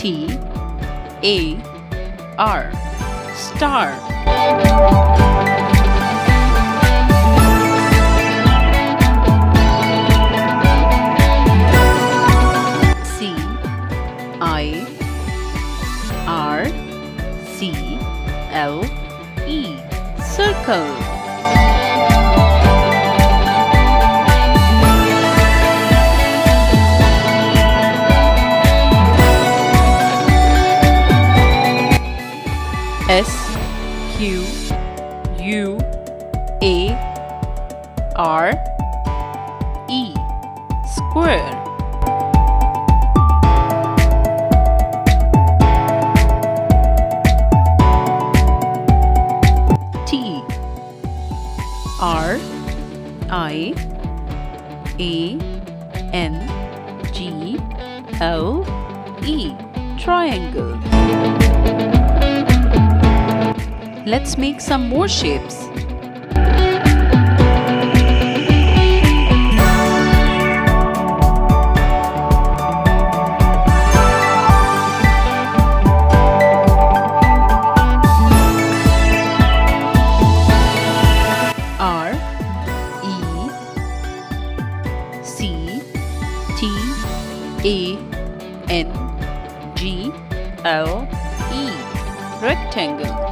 T A R star. C I R C L E circle. S Q U A R E square. T R I A N G L E triangle. Let's make some more shapes. R E C T A N G L E rectangle.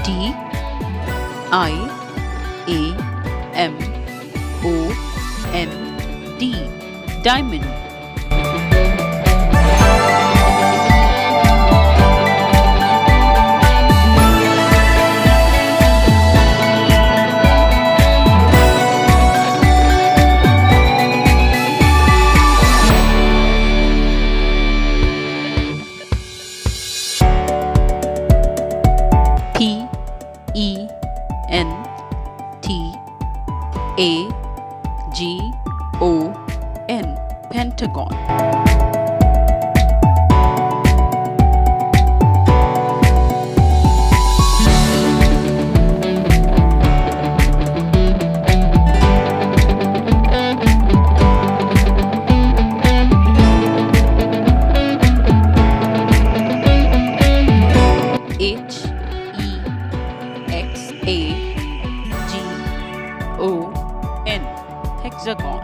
D I A M O N D diamond. P E N T A G O N Pentagon. H E X A G O N Hexagon.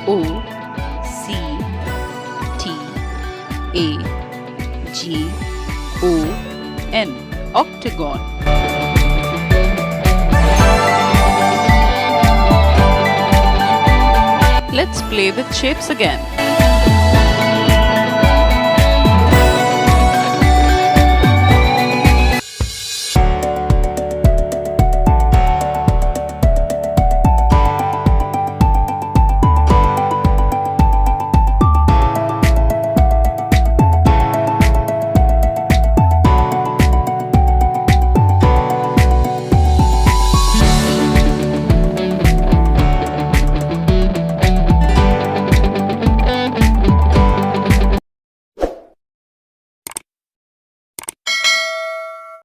O C T A G O N Octagon. Let's play with shapes again.